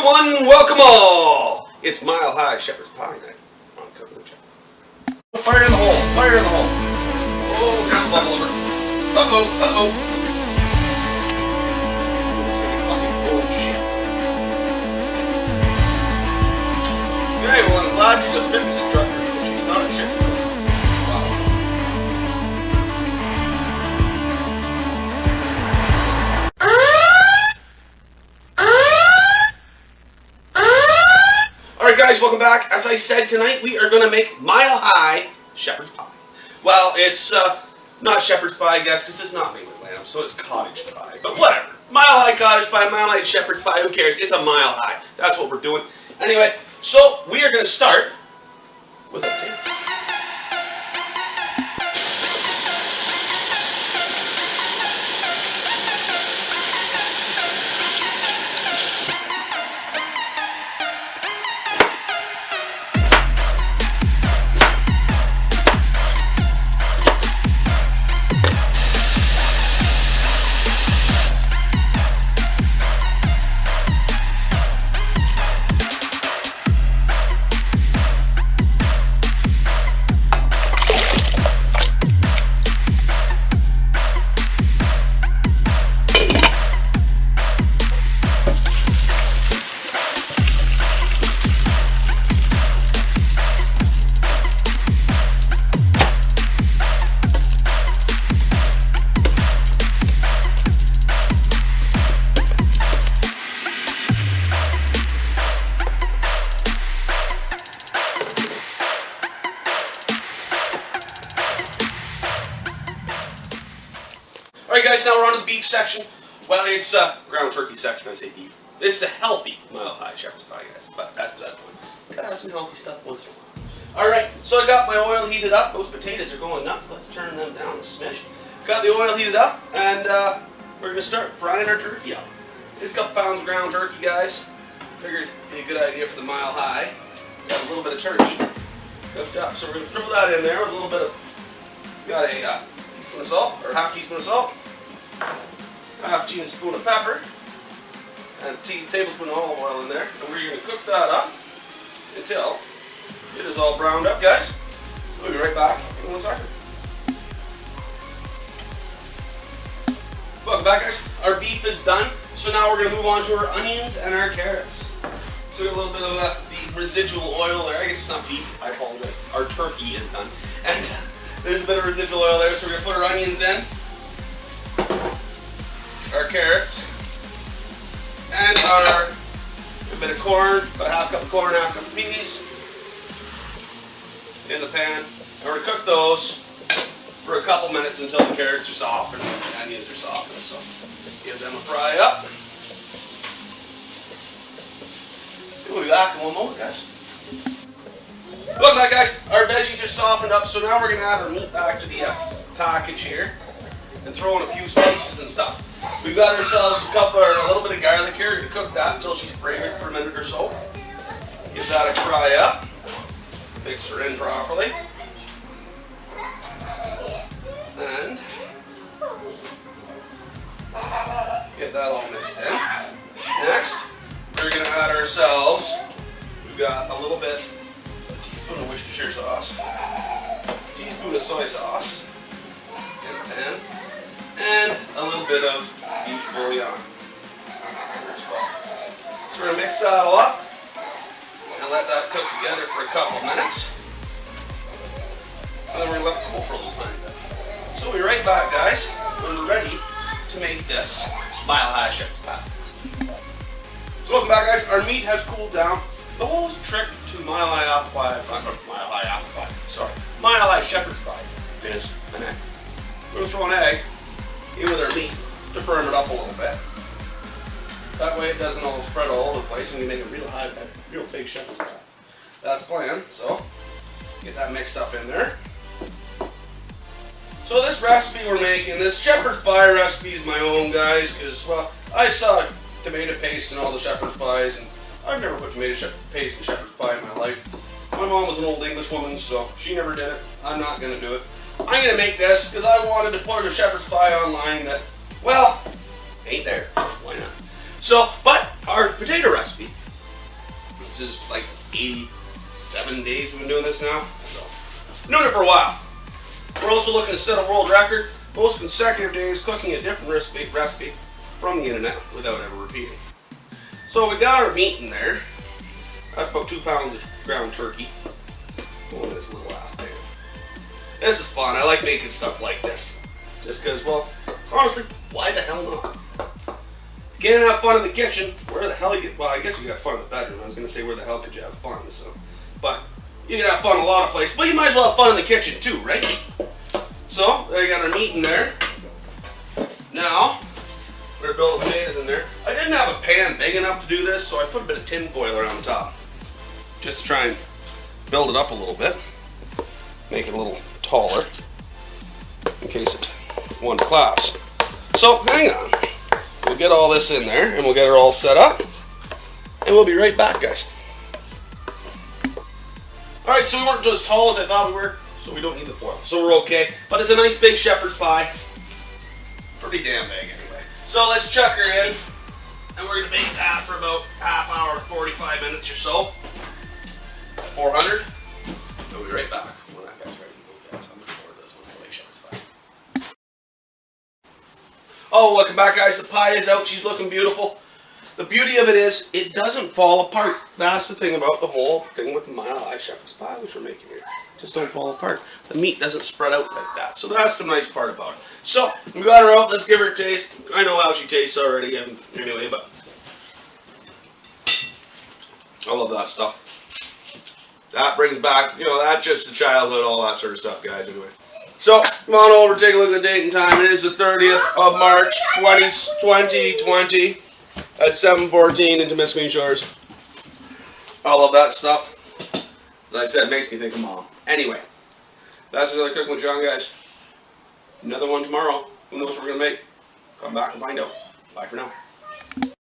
everyone, welcome all! It's Mile High Shepherd's Pie night on Cooking the Channel. Fire in the hole, fire in the hole. Oh, got a bubble over. Uh-oh. It's gonna be fucking full of shit. Okay, well I'm glad she's a pimps trucker, but she's not a shipper. Alright guys, welcome back. As I said, tonight we are going to make Mile High Shepherd's Pie. Well, it's not Shepherd's Pie, I guess, because it's not made with lamb, so it's cottage pie. But whatever. Mile High cottage pie, Mile High Shepherd's Pie, who cares? It's a mile high. That's what we're doing. Anyway, so we are going to start with a dance. Alright guys, now we're on to the beef section. Well, it's ground turkey section, I say beef. This is a healthy Mile High Shepherd's Pie, guys, but that's beside the point. Gotta have some healthy stuff once in a while. Alright, so I got my oil heated up. Those potatoes are going nuts. Let's turn them down a smidge. Got the oil heated up, and we're going to start frying our turkey up. There's a couple pounds of ground turkey, guys. Figured it'd be a good idea for the Mile High. Got a little bit of turkey cooked up, so we're going to throw that in there with a little bit of, got a teaspoon of salt, or half teaspoon of salt. Half teaspoon of pepper, and a tablespoon of olive oil in there, and we're going to cook that up until it is all browned up, guys. We'll be right back in 1 second. Welcome back, guys. Our beef is done, so now we're going to move on to our onions and our carrots. So we have a little bit of the residual oil there. I guess it's not beef, I apologize. Our turkey is done, and there's a bit of residual oil there, so we're going to put our onions in. Our carrots, and a bit of corn, about half cup of corn, half cup of peas in the pan. And we're going to cook those for a couple minutes until the carrots are soft and the onions are softened. So give them a fry up. We'll be back in one moment, guys. Welcome back, guys. Our veggies are softened up, so now we're going to add our meat back to the package here and throw in a few spices and stuff. We've got ourselves a little bit of garlic here. We're going to cook that until she's fragrant for a minute or so. Give that a fry up. Mix her in properly. And get that all mixed in. Next, we're going to add ourselves, we've got a little bit, a teaspoon of Worcestershire sauce, a teaspoon of soy sauce in the pan, and a little bit of beef bouillon. So we're going to mix that all up and let that cook together for a couple minutes. And then we're going to let it cool for a little time. So we'll be right back, guys, when we're ready to make this Mile High Shepherd's Pie. So welcome back, guys. Our meat has cooled down. The whole trick to Mile High Shepherd's Pie is an egg. We're going to throw an egg in with our meat to firm it up a little bit. That way it doesn't all spread all over the place and we make a real big shepherd's pie. That's the plan, so get that mixed up in there. So this recipe we're making, this shepherd's pie recipe is my own, guys, because, well, I saw tomato paste in all the shepherd's pies, and I've never put tomato paste in shepherd's pie in my life. My mom was an old English woman, so she never did it. I'm not going to do it. I'm going to make this because I wanted to put a shepherd's pie online that, well, ain't there. Why not? So, but our potato recipe This is like 87 days we've been doing this now, so doing it for a while. We're also looking to set a world record, most consecutive days cooking a different recipe from the internet without ever repeating. So we got our meat in there. That's about 2 pounds of ground turkey. Going in this little ass pan. This is fun. I like making stuff like this. Just because, well, honestly, why the hell not? If you can't have fun in the kitchen, where the hell well, I guess you got fun in the bedroom. I was going to say, where the hell could you have fun? So, but you can have fun in a lot of places, but you might as well have fun in the kitchen too, right? So, there you got our meat in there. Now, we're going to build the potatoes in there. I didn't have a pan big enough to do this, so I put a bit of tin foil around the top. Just to try and build it up a little bit. Make it a little taller. In case it one collapse. So, hang on. We'll get all this in there, and we'll get her all set up. And we'll be right back, guys. Alright, so we weren't as tall as I thought we were, so we don't need the foil. So we're okay. But it's a nice big shepherd's pie. Pretty damn big anyway. So let's chuck her in. And we're going to bake that for about half hour, 45 minutes or so. At 400. We'll be right back when that guy's ready. Okay, so I'm looking forward to this one. I like shepherd's pie. Oh, welcome back, guys. The pie is out. She's looking beautiful. The beauty of it is, it doesn't fall apart. That's the thing about the whole thing with the Mile High Shepherd's Pie, which we're making here. Just don't fall apart. The meat doesn't spread out like that. So that's the nice part about it. So, we got her out. Let's give her a taste. I know how she tastes already anyway, but I love that stuff. That brings back, you know, that's just the childhood, all that sort of stuff, guys, anyway. So, come on over, take a look at the date and time. It is the 30th of March, 2020. At 7:14 in Temiskaming Shores. I love that stuff. As I said, it makes me think of Mom. Anyway, that's another Cooking with Jon, guys. Another one tomorrow. Who knows what we're going to make? Come back and find out. Bye for now.